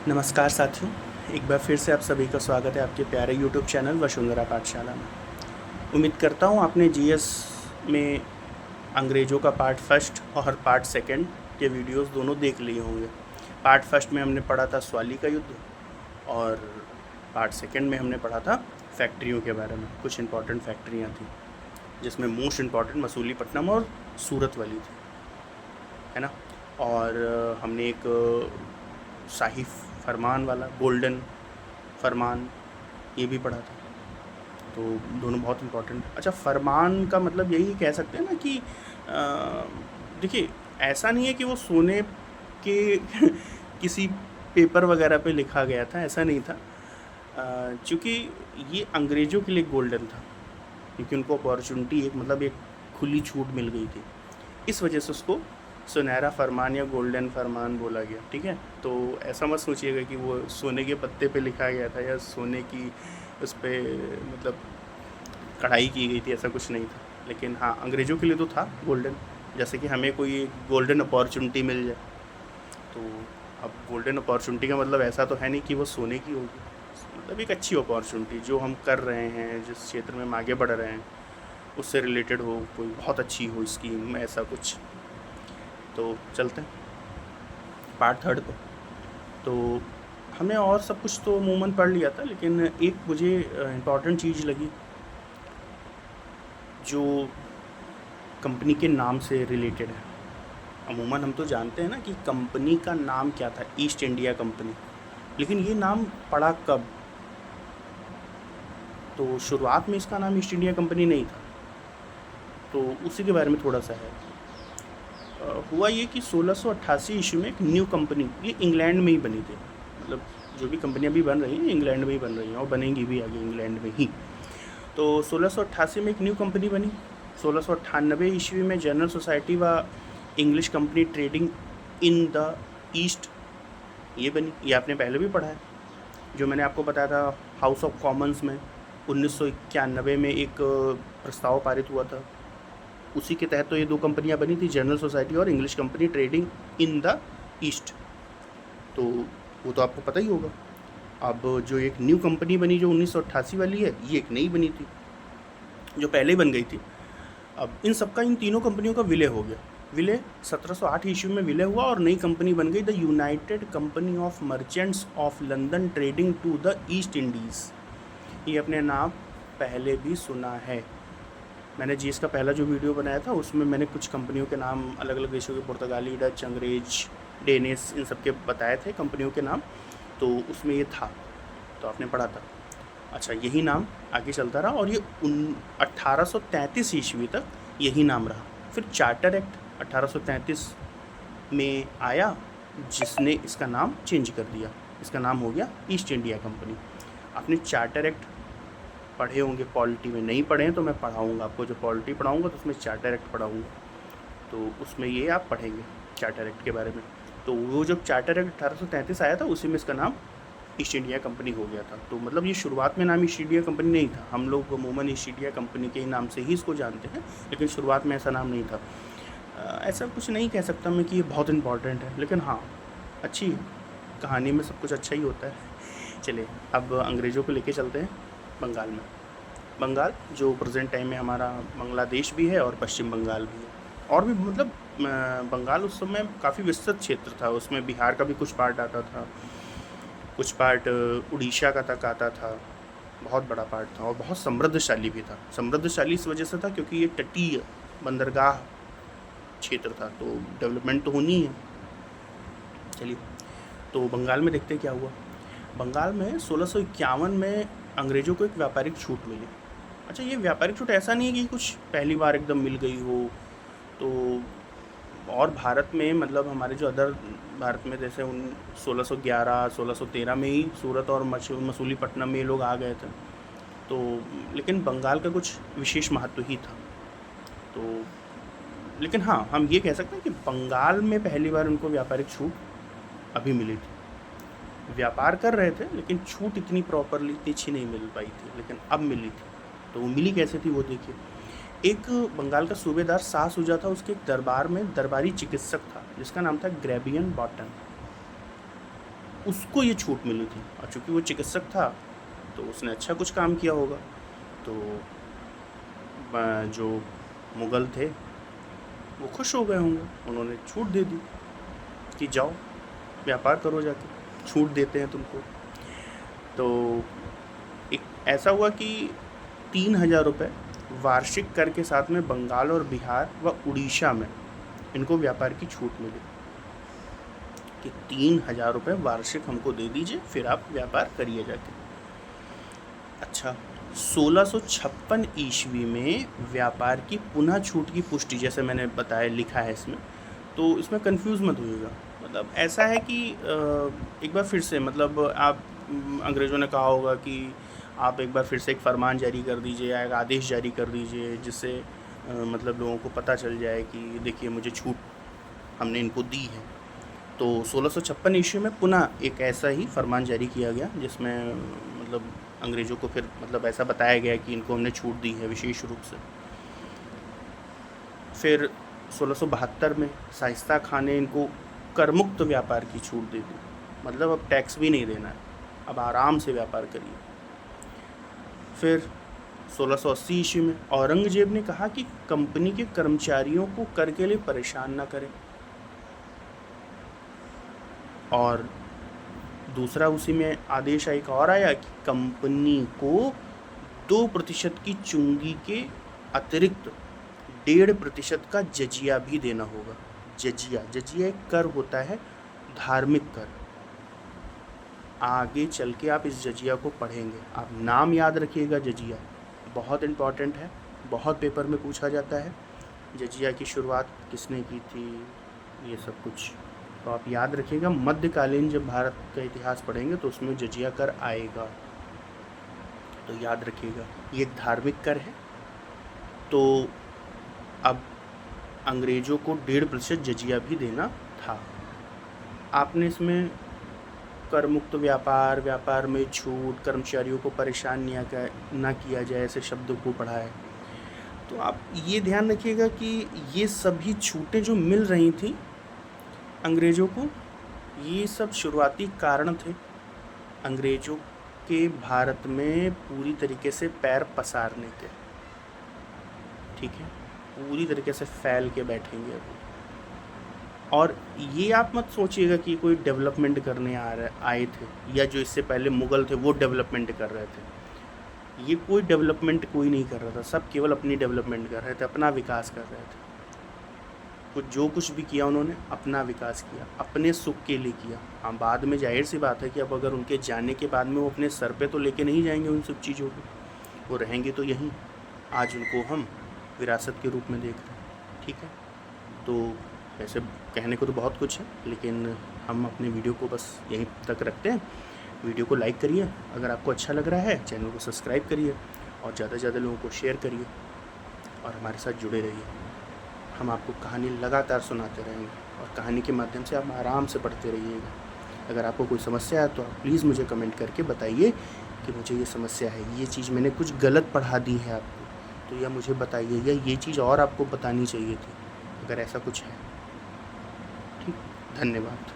नमस्कार साथियों, एक बार फिर से आप सभी का स्वागत है आपके प्यारे यूट्यूब चैनल वसुंधरा पाठशाला में। उम्मीद करता हूँ आपने जीएस में अंग्रेज़ों का पार्ट फर्स्ट और पार्ट सेकंड के वीडियोस दोनों देख लिए होंगे। पार्ट फर्स्ट में हमने पढ़ा था स्वाली का युद्ध और पार्ट सेकंड में हमने पढ़ा था फैक्ट्रियों के बारे में। कुछ इंपॉर्टेंट फैक्ट्रियाँ थी जिसमें मोस्ट इम्पॉर्टेंट मसूलीपट्टनम और सूरत वाली थी, है ना। और हमने एक शाही फरमान वाला गोल्डन फरमान ये भी पढ़ा था, तो दोनों बहुत इम्पोर्टेंट। अच्छा, फरमान का मतलब यही कह सकते हैं ना कि देखिए, ऐसा नहीं है कि वो सोने के किसी पेपर वगैरह पे लिखा गया था, ऐसा नहीं था। चूँकि ये अंग्रेज़ों के लिए गोल्डन था, क्योंकि उनको अपॉर्चुनिटी एक खुली छूट मिल गई थी, इस वजह से उसको सुनहरा फरमान या गोल्डन फरमान बोला गया, ठीक है। तो ऐसा मत सोचिएगा कि वो सोने के पत्ते पे लिखा गया था या सोने की उस पर कढ़ाई की गई थी, ऐसा कुछ नहीं था। लेकिन हाँ, अंग्रेज़ों के लिए तो था गोल्डन। जैसे कि हमें कोई गोल्डन अपॉर्चुनिटी मिल जाए, तो अब गोल्डन अपॉर्चुनिटी का मतलब ऐसा तो है नहीं कि वो सोने की होगी, मतलब एक अच्छी अपॉर्चुनिटी जो हम कर रहे हैं, जिस क्षेत्र में हम आगे बढ़ रहे हैं उससे रिलेटेड हो, कोई बहुत अच्छी हो स्कीम, ऐसा कुछ। तो चलते हैं पार्ट थर्ड पे। तो हमने और सब कुछ तो अमूमन पढ़ लिया था, लेकिन एक मुझे इम्पॉर्टेंट चीज़ लगी जो कंपनी के नाम से रिलेटेड है। अमूमन हम तो जानते हैं ना कि कंपनी का नाम क्या था, ईस्ट इंडिया कंपनी, लेकिन ये नाम पड़ा कब? तो शुरुआत में इसका नाम ईस्ट इंडिया कंपनी नहीं था, तो उसी के बारे में थोड़ा सा है। हुआ ये कि 1688 ईस्वी में एक न्यू कंपनी, ये इंग्लैंड में ही बनी थी, मतलब जो भी कंपनियां भी बन रही हैं इंग्लैंड में ही बन रही हैं और बनेंगी भी आगे इंग्लैंड में ही। तो 1688 में एक न्यू कंपनी बनी। 1698 ईस्वी में जनरल सोसाइटी व English company trading in the east ये बनी। ये आपने पहले भी पढ़ा है, जो मैंने आपको बताया था हाउस ऑफ कॉमन्स में 1991 में एक प्रस्ताव पारित हुआ था, उसी के तहत तो ये दो कंपनियां बनी थी, जनरल सोसाइटी और English company trading in the east. तो वो तो आपको पता ही होगा। अब जो एक न्यू कंपनी बनी जो 1988 वाली है, ये एक नई बनी थी जो पहले बन गई थी। अब इन सबका, इन तीनों कंपनियों का विलय हो गया। विलय 1708 ईस्वी में विलय हुआ और नई कंपनी बन गई the united company of merchants of London trading to the East Indies. ये अपने नाम पहले भी सुना है, मैंने जीएस का पहला जो वीडियो बनाया था उसमें मैंने कुछ कंपनियों के नाम अलग अलग देशों के, पुर्तगाली, डच, अंग्रेज, डेनिस, इन सब के बताए थे कंपनियों के नाम, तो उसमें ये था, तो आपने पढ़ा था। अच्छा, यही नाम आगे चलता रहा और ये 1833 ईस्वी तक यही नाम रहा। फिर चार्टर एक्ट 1833 में आया जिसने इसका नाम चेंज कर दिया, इसका नाम हो गया ईस्ट इंडिया कंपनी। आपने चार्टर एक्ट पढ़े होंगे, पॉलिटी में नहीं पढ़े हैं तो मैं पढ़ाऊँगा आपको, जो पॉलिटी पढ़ाऊँगा तो उसमें चार्टर एक्ट पढ़ाऊँगा, तो उसमें ये आप पढ़ेंगे चार्टर एक्ट के बारे में। तो वो जब चार्टर एक्ट 1833 आया था उसी में इसका नाम ईस्ट इंडिया कंपनी हो गया था। तो मतलब ये शुरुआत में नाम ईस्ट इंडिया कंपनी नहीं था, हम लोग अमूमन ईस्ट इंडिया कंपनी के ही नाम से ही इसको जानते हैं, लेकिन शुरुआत में ऐसा नाम नहीं था। ऐसा कुछ नहीं कह सकता मैं कि ये बहुत इम्पॉर्टेंट है, लेकिन हाँ, अच्छी कहानी में सब कुछ अच्छा ही होता है। चलिए अब अंग्रेज़ों को लेके चलते हैं बंगाल में। बंगाल जो प्रेजेंट टाइम में हमारा बांग्लादेश भी है और पश्चिम बंगाल भी है, और भी मतलब बंगाल उस समय काफ़ी विस्तृत क्षेत्र था, उसमें बिहार का भी कुछ पार्ट आता था, कुछ पार्ट उड़ीसा का तक आता था, बहुत बड़ा पार्ट था और बहुत समृद्धशाली भी था। समृद्धशाली इस वजह से था क्योंकि ये तटीय बंदरगाह क्षेत्र था, तो डेवलपमेंट तो होनी है। चलिए, तो बंगाल में देखते क्या हुआ। बंगाल में 1651 में अंग्रेज़ों को एक व्यापारिक छूट मिली। अच्छा, ये व्यापारिक छूट ऐसा नहीं है कि कुछ पहली बार एकदम मिल गई हो, तो और भारत में मतलब हमारे जो अदर भारत में जैसे 1611 1613 में ही सूरत और मसूलीपट्टनम में ये लोग आ गए थे, तो लेकिन बंगाल का कुछ विशेष महत्व ही था। तो लेकिन हाँ, हम ये कह सकते हैं कि बंगाल में पहली बार उनको व्यापारिक छूट अभी मिली थी। व्यापार कर रहे थे लेकिन छूट इतनी प्रॉपरली इतनी अच्छी नहीं मिल पाई थी, लेकिन अब मिली थी। तो वो मिली कैसे थी वो देखिए। एक बंगाल का सूबेदार शाह सुजा था, उसके एक दरबार में दरबारी चिकित्सक था जिसका नाम था ग्रेबियन बॉटन। उसको ये छूट मिली थी, और चूँकि वो चिकित्सक था तो उसने अच्छा कुछ काम किया होगा, तो जो मुग़ल थे वो खुश हो गए होंगे, उन्होंने छूट दे दी कि जाओ व्यापार करो जाके, छूट देते हैं तुमको। तो एक ऐसा हुआ कि 3,000 रुपये वार्षिक कर के साथ में बंगाल और बिहार व उड़ीसा में इनको व्यापार की छूट मिली कि 3,000 रुपये वार्षिक हमको दे दीजिए, फिर आप व्यापार करिए जाके। अच्छा, 1656 ईस्वी में व्यापार की पुनः छूट की पुष्टि, जैसे मैंने बताया लिखा है इसमें, तो इसमें कंफ्यूज मत होइएगा। मतलब ऐसा है कि एक बार फिर से, मतलब आप अंग्रेज़ों ने कहा होगा कि आप एक बार फिर से एक फरमान जारी कर दीजिए या एक आदेश जारी कर दीजिए, जिससे मतलब लोगों को पता चल जाए कि देखिए मुझे छूट हमने इनको दी है। तो 1656 ईस्वी में पुनः एक ऐसा ही फरमान जारी किया गया, जिसमें मतलब अंग्रेज़ों को फिर मतलब ऐसा बताया गया कि इनको हमने छूट दी है विशेष रूप से। फिर 1672 में शाइस्ता खान ने इनको करमुक्त व्यापार की छूट दे दी, मतलब अब टैक्स भी नहीं देना है, अब आराम से व्यापार करिए। फिर 1680 ईस्वी में औरंगजेब ने कहा कि कंपनी के कर्मचारियों को कर के लिए परेशान ना करें, और दूसरा उसी में आदेश एक और आया कि कंपनी को 2% की चुंगी के अतिरिक्त 1.5% का जजिया भी देना होगा। जजिया एक कर होता है, धार्मिक कर। आगे चल के आप इस जजिया को पढ़ेंगे, आप नाम याद रखिएगा, जजिया बहुत इम्पॉर्टेंट है, बहुत पेपर में पूछा जाता है। जजिया की शुरुआत किसने की थी, ये सब कुछ तो आप याद रखिएगा। मध्यकालीन जब भारत का इतिहास पढ़ेंगे तो उसमें जजिया कर आएगा, तो याद रखिएगा। ये एक धार्मिक कर है। तो अब अंग्रेज़ों को 1.5% जजिया भी देना था। आपने इसमें कर मुक्त व्यापार, व्यापार में छूट, कर्मचारियों को परेशान ना किया जाए ऐसे शब्दों को पढ़ा है। तो आप ये ध्यान रखिएगा कि ये सभी छूटें जो मिल रही थी अंग्रेज़ों को, ये सब शुरुआती कारण थे अंग्रेज़ों के भारत में पूरी तरीके से पैर पसारने के। ठीक है, पूरी तरीके से फैल के बैठेंगे अभी। और ये आप मत सोचिएगा कि कोई डेवलपमेंट करने आए थे, या जो इससे पहले मुग़ल थे वो डेवलपमेंट कर रहे थे। ये कोई डेवलपमेंट कोई नहीं कर रहा था, सब केवल अपनी डेवलपमेंट कर रहे थे, अपना विकास कर रहे थे। जो कुछ भी किया उन्होंने अपना विकास किया, अपने सुख के लिए किया। हाँ, बाद में जाहिर सी बात है कि अब अगर उनके जाने के बाद में वो अपने सर पे तो लेके नहीं जाएंगे उन सब चीज़ों को, वो रहेंगे तो यहीं। आज उनको हम विरासत के रूप में देख रहे हैं। ठीक है, तो वैसे कहने को तो बहुत कुछ है, लेकिन हम अपने वीडियो को बस यहीं तक रखते हैं। वीडियो को लाइक करिए, अगर आपको अच्छा लग रहा है चैनल को सब्सक्राइब करिए, और ज़्यादा से ज़्यादा लोगों को शेयर करिए, और हमारे साथ जुड़े रहिए। हम आपको कहानी लगातार सुनाते रहेंगे, और कहानी के माध्यम से आप आराम से पढ़ते रहिएगा। अगर आपको कोई समस्या है तो आप प्लीज़ मुझे कमेंट करके बताइए कि मुझे ये समस्या है, ये चीज़ मैंने कुछ गलत पढ़ा दी है आपको, तो या मुझे बताइए, या ये चीज़ और आपको बतानी चाहिए थी, अगर ऐसा कुछ है। ठीक, धन्यवाद।